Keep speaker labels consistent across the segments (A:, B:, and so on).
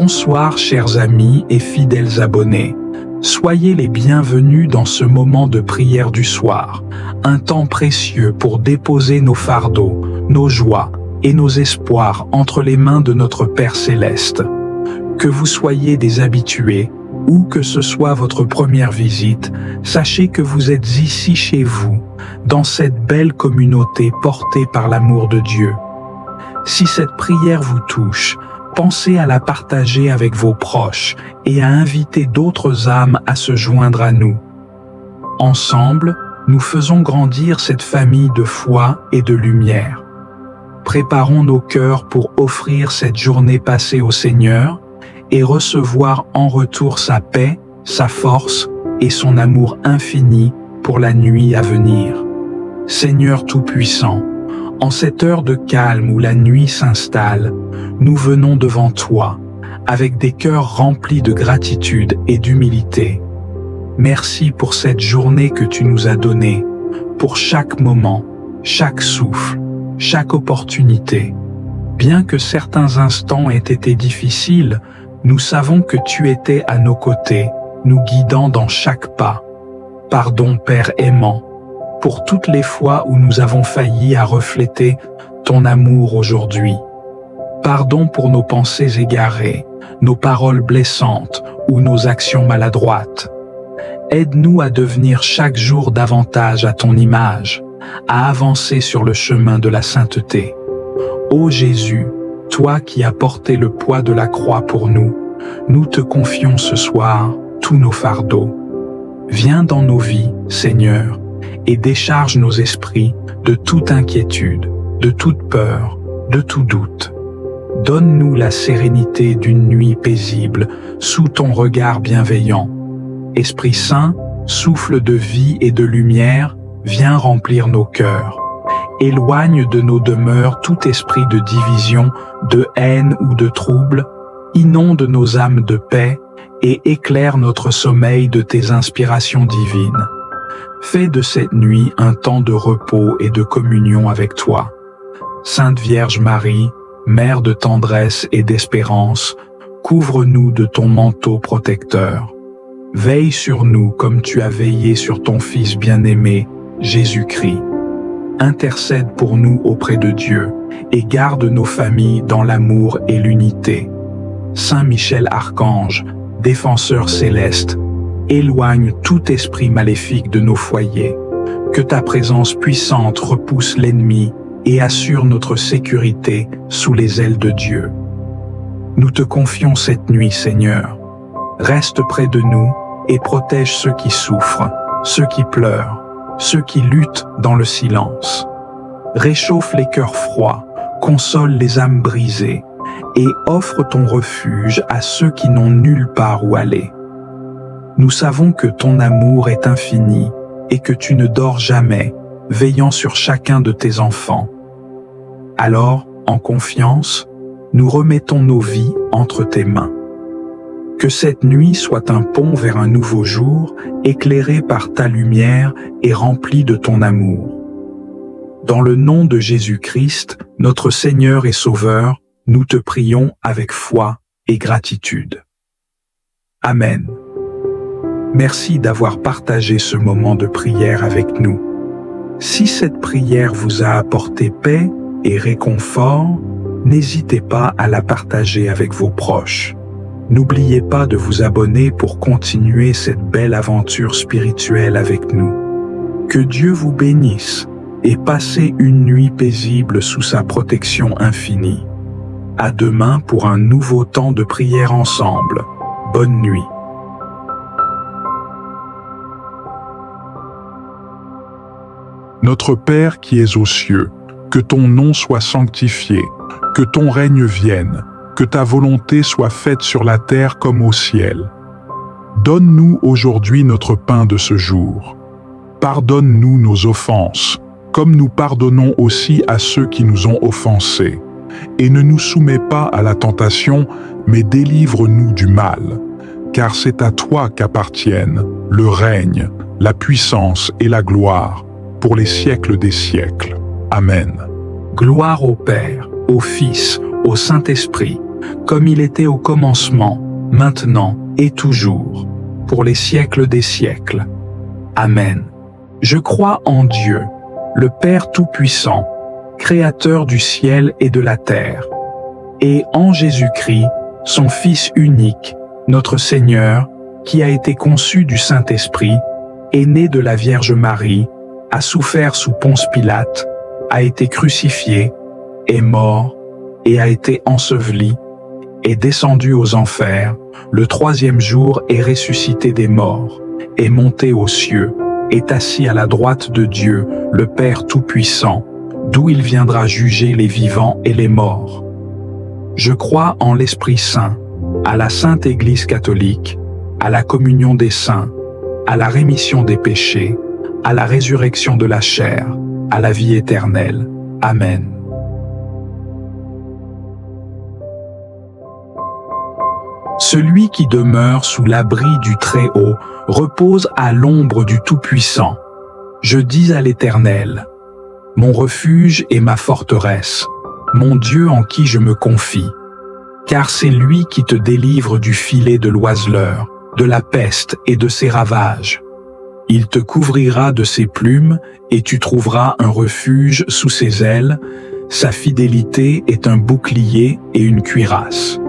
A: Bonsoir chers amis et fidèles abonnés. Soyez les bienvenus dans ce moment de prière du soir, un temps précieux pour déposer nos fardeaux, nos joies et nos espoirs entre les mains de notre Père Céleste. Que vous soyez des habitués ou que ce soit votre première visite, sachez que vous êtes ici chez vous, dans cette belle communauté portée par l'amour de Dieu. Si cette prière vous touche, pensez à la partager avec vos proches et à inviter d'autres âmes à se joindre à nous. Ensemble, nous faisons grandir cette famille de foi et de lumière. Préparons nos cœurs pour offrir cette journée passée au Seigneur et recevoir en retour sa paix, sa force et son amour infini pour la nuit à venir. Seigneur Tout-Puissant, en cette heure de calme où la nuit s'installe, nous venons devant toi, avec des cœurs remplis de gratitude et d'humilité. Merci pour cette journée que tu nous as donnée, pour chaque moment, chaque souffle, chaque opportunité. Bien que certains instants aient été difficiles, nous savons que tu étais à nos côtés, nous guidant dans chaque pas. Pardon, Père aimant, pour toutes les fois où nous avons failli à refléter ton amour aujourd'hui. Pardon pour nos pensées égarées, nos paroles blessantes ou nos actions maladroites. Aide-nous à devenir chaque jour davantage à ton image, à avancer sur le chemin de la sainteté. Ô Jésus, toi qui as porté le poids de la croix pour nous, nous te confions ce soir tous nos fardeaux. Viens dans nos vies, Seigneur, et décharge nos esprits de toute inquiétude, de toute peur, de tout doute. Donne-nous la sérénité d'une nuit paisible sous ton regard bienveillant. Esprit Saint, souffle de vie et de lumière, viens remplir nos cœurs. Éloigne de nos demeures tout esprit de division, de haine ou de trouble, inonde nos âmes de paix et éclaire notre sommeil de tes inspirations divines. Fais de cette nuit un temps de repos et de communion avec toi. Sainte Vierge Marie, Mère de tendresse et d'espérance, couvre-nous de ton manteau protecteur. Veille sur nous comme tu as veillé sur ton Fils bien-aimé, Jésus-Christ. Intercède pour nous auprès de Dieu et garde nos familles dans l'amour et l'unité. Saint Michel Archange, défenseur céleste, éloigne tout esprit maléfique de nos foyers. Que ta présence puissante repousse l'ennemi et assure notre sécurité sous les ailes de Dieu. Nous te confions cette nuit, Seigneur. Reste près de nous et protège ceux qui souffrent, ceux qui pleurent, ceux qui luttent dans le silence. Réchauffe les cœurs froids, console les âmes brisées et offre ton refuge à ceux qui n'ont nulle part où aller. Nous savons que ton amour est infini et que tu ne dors jamais, veillant sur chacun de tes enfants. Alors, en confiance, nous remettons nos vies entre tes mains. Que cette nuit soit un pont vers un nouveau jour, éclairé par ta lumière et rempli de ton amour. Dans le nom de Jésus-Christ, notre Seigneur et Sauveur, nous te prions avec foi et gratitude. Amen. Merci d'avoir partagé ce moment de prière avec nous. Si cette prière vous a apporté paix et réconfort, n'hésitez pas à la partager avec vos proches. N'oubliez pas de vous abonner pour continuer cette belle aventure spirituelle avec nous. Que Dieu vous bénisse et passez une nuit paisible sous sa protection infinie. À demain pour un nouveau temps de prière ensemble. Bonne nuit.
B: Notre Père qui es aux cieux, que ton nom soit sanctifié, que ton règne vienne, que ta volonté soit faite sur la terre comme au ciel. Donne-nous aujourd'hui notre pain de ce jour. Pardonne-nous nos offenses, comme nous pardonnons aussi à ceux qui nous ont offensés. Et ne nous soumets pas à la tentation, mais délivre-nous du mal. Car c'est à toi qu'appartiennent le règne, la puissance et la gloire, pour les siècles des siècles. Amen.
A: Gloire au Père, au Fils, au Saint-Esprit, comme il était au commencement, maintenant et toujours, pour les siècles des siècles. Amen. Je crois en Dieu, le Père Tout-Puissant, Créateur du ciel et de la terre, et en Jésus-Christ, son Fils unique, notre Seigneur, qui a été conçu du Saint-Esprit, est né de la Vierge Marie, a souffert sous Ponce Pilate, a été crucifié, est mort et a été enseveli, est descendu aux enfers, le troisième jour est ressuscité des morts, est monté aux cieux, est assis à la droite de Dieu, le Père Tout-Puissant, d'où il viendra juger les vivants et les morts. Je crois en l'Esprit Saint, à la Sainte Église catholique, à la communion des saints, à la rémission des péchés, à la résurrection de la chair, à la vie éternelle. Amen. Celui qui demeure sous l'abri du Très-Haut repose à l'ombre du Tout-Puissant. Je dis à l'Éternel, mon refuge et ma forteresse, mon Dieu en qui je me confie. Car c'est lui qui te délivre du filet de l'oiseleur, de la peste et de ses ravages. Il te couvrira de ses plumes et tu trouveras un refuge sous ses ailes. Sa fidélité est un bouclier et une cuirasse.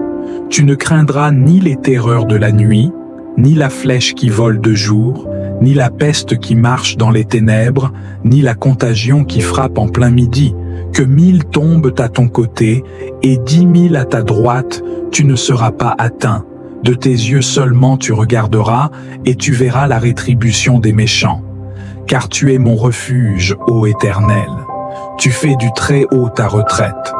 A: Tu ne craindras ni les terreurs de la nuit, ni la flèche qui vole de jour, ni la peste qui marche dans les ténèbres, ni la contagion qui frappe en plein midi. Que 1000 tombent à ton côté et 10 000 à ta droite, tu ne seras pas atteint. De tes yeux seulement tu regarderas et tu verras la rétribution des méchants. Car tu es mon refuge, ô Éternel. Tu fais du Très-Haut ta retraite.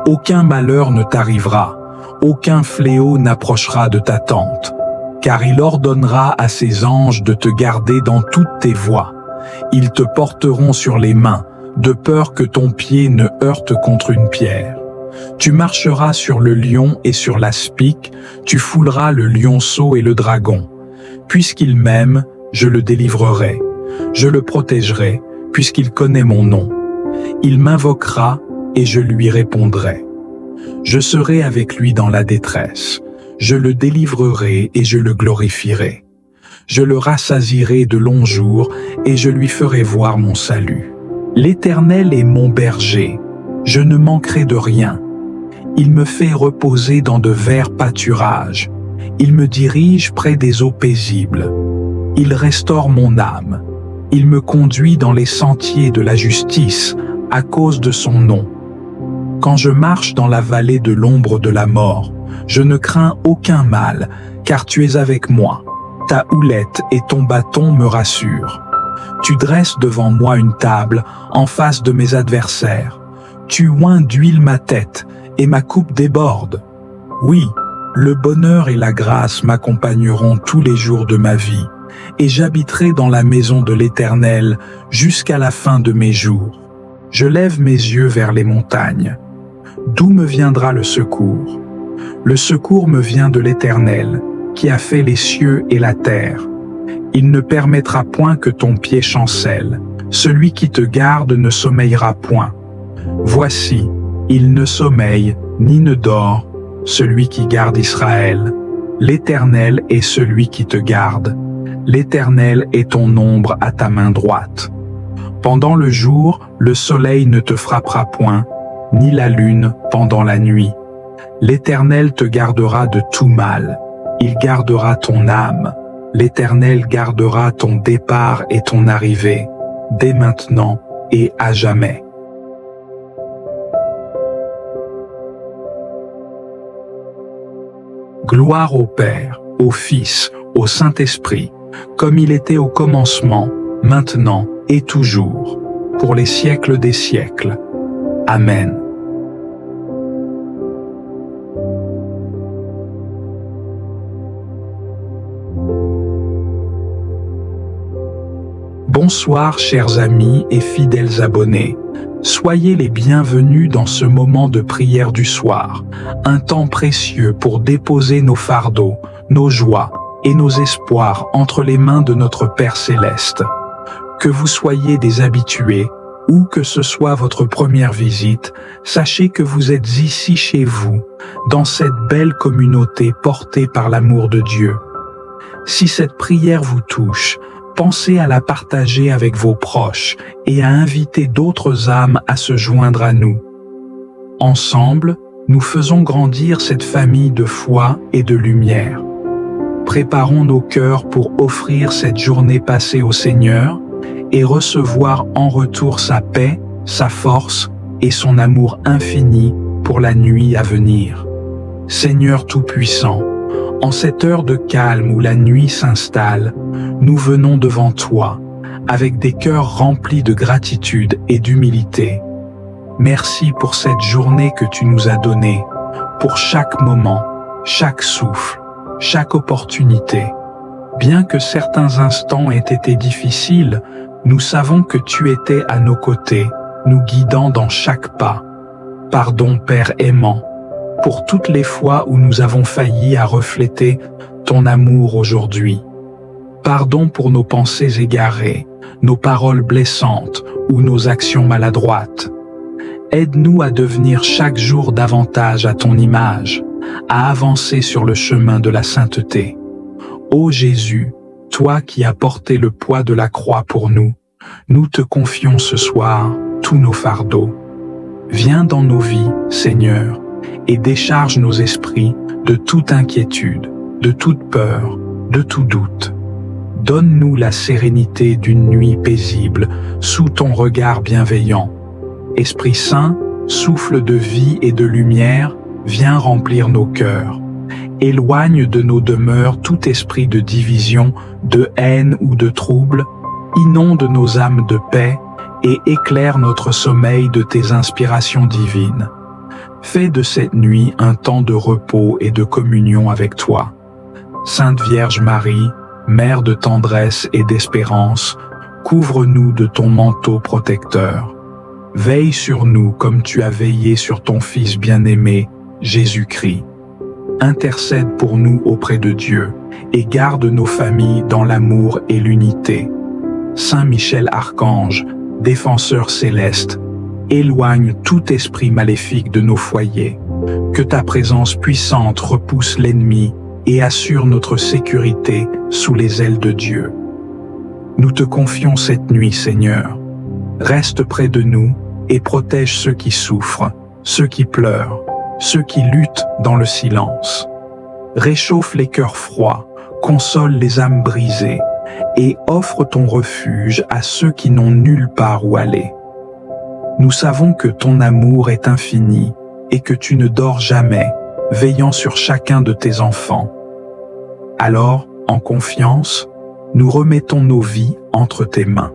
A: Aucun malheur ne t'arrivera, aucun fléau n'approchera de ta tente. Car il ordonnera à ses anges de te garder dans toutes tes voies. Ils te porteront sur les mains, de peur que ton pied ne heurte contre une pierre. Tu marcheras sur le lion et sur l'aspic, tu fouleras le lionceau et le dragon. Puisqu'il m'aime, je le délivrerai. Je le protégerai, puisqu'il connaît mon nom. Il m'invoquera et je lui répondrai. Je serai avec lui dans la détresse. Je le délivrerai et je le glorifierai. Je le rassasierai de longs jours et je lui ferai voir mon salut. L'Éternel est mon berger, je ne manquerai de rien. Il me fait reposer dans de verts pâturages. Il me dirige près des eaux paisibles. Il restaure mon âme. Il me conduit dans les sentiers de la justice à cause de son nom. Quand je marche dans la vallée de l'ombre de la mort, je ne crains aucun mal, car tu es avec moi. Ta houlette et ton bâton me rassurent. Tu dresses devant moi une table en face de mes adversaires. Tu oins d'huile ma tête et ma coupe déborde. Oui, le bonheur et la grâce m'accompagneront tous les jours de ma vie, et j'habiterai dans la maison de l'Éternel jusqu'à la fin de mes jours. Je lève mes yeux vers les montagnes. D'où me viendra le secours? Le secours me vient de l'Éternel, qui a fait les cieux et la terre. Il ne permettra point que ton pied chancelle. Celui qui te garde ne sommeillera point. Voici, il ne sommeille ni ne dort, celui qui garde Israël. L'Éternel est celui qui te garde. L'Éternel est ton ombre à ta main droite. Pendant le jour, le soleil ne te frappera point, ni la lune pendant la nuit. L'Éternel te gardera de tout mal. Il gardera ton âme. L'Éternel gardera ton départ et ton arrivée, dès maintenant et à jamais. Gloire au Père, au Fils, au Saint-Esprit, comme il était au commencement, maintenant et toujours, pour les siècles des siècles. Amen. Bonsoir chers amis et fidèles abonnés. Soyez les bienvenus dans ce moment de prière du soir, un temps précieux pour déposer nos fardeaux, nos joies et nos espoirs entre les mains de notre Père Céleste. Que vous soyez des habitués Où que ce soit votre première visite, sachez que vous êtes ici chez vous, dans cette belle communauté portée par l'amour de Dieu. Si cette prière vous touche, pensez à la partager avec vos proches et à inviter d'autres âmes à se joindre à nous. Ensemble, nous faisons grandir cette famille de foi et de lumière. Préparons nos cœurs pour offrir cette journée passée au Seigneur et recevoir en retour sa paix, sa force et son amour infini pour la nuit à venir. Seigneur Tout-Puissant, en cette heure de calme où la nuit s'installe, nous venons devant toi, avec des cœurs remplis de gratitude et d'humilité. Merci pour cette journée que tu nous as donnée, pour chaque moment, chaque souffle, chaque opportunité. Bien que certains instants aient été difficiles, nous savons que tu étais à nos côtés, nous guidant dans chaque pas. Pardon, Père aimant, pour toutes les fois où nous avons failli à refléter ton amour aujourd'hui. Pardon pour nos pensées égarées, nos paroles blessantes ou nos actions maladroites. Aide-nous à devenir chaque jour davantage à ton image, à avancer sur le chemin de la sainteté. Ô Jésus, toi qui as porté le poids de la croix pour nous, nous te confions ce soir tous nos fardeaux. Viens dans nos vies, Seigneur, et décharge nos esprits de toute inquiétude, de toute peur, de tout doute. Donne-nous la sérénité d'une nuit paisible sous ton regard bienveillant. Esprit Saint, souffle de vie et de lumière, viens remplir nos cœurs. Éloigne de nos demeures tout esprit de division, de haine ou de trouble, inonde nos âmes de paix et éclaire notre sommeil de tes inspirations divines. Fais de cette nuit un temps de repos et de communion avec toi. Sainte Vierge Marie, Mère de tendresse et d'espérance, couvre-nous de ton manteau protecteur. Veille sur nous comme tu as veillé sur ton Fils bien-aimé, Jésus-Christ. Intercède pour nous auprès de Dieu et garde nos familles dans l'amour et l'unité. Saint Michel Archange, défenseur céleste, éloigne tout esprit maléfique de nos foyers. Que ta présence puissante repousse l'ennemi et assure notre sécurité sous les ailes de Dieu. Nous te confions cette nuit, Seigneur. Reste près de nous et protège ceux qui souffrent, ceux qui pleurent, ceux qui luttent dans le silence. Réchauffe les cœurs froids, console les âmes brisées et offre ton refuge à ceux qui n'ont nulle part où aller. Nous savons que ton amour est infini et que tu ne dors jamais, veillant sur chacun de tes enfants. Alors, en confiance, nous remettons nos vies entre tes mains.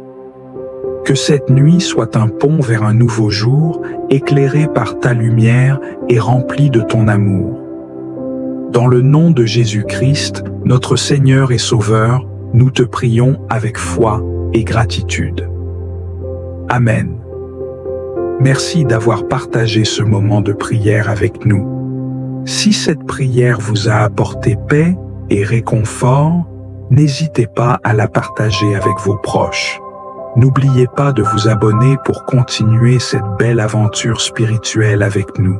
A: Que cette nuit soit un pont vers un nouveau jour, éclairé par ta lumière et rempli de ton amour. Dans le nom de Jésus-Christ, notre Seigneur et Sauveur, nous te prions avec foi et gratitude. Amen. Merci d'avoir partagé ce moment de prière avec nous. Si cette prière vous a apporté paix et réconfort, n'hésitez pas à la partager avec vos proches. N'oubliez pas de vous abonner pour continuer cette belle aventure spirituelle avec nous.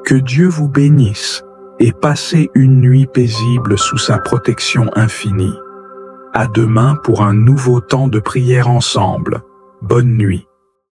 A: Que Dieu vous bénisse et passez une nuit paisible sous sa protection infinie. À demain pour un nouveau temps de prière ensemble. Bonne nuit.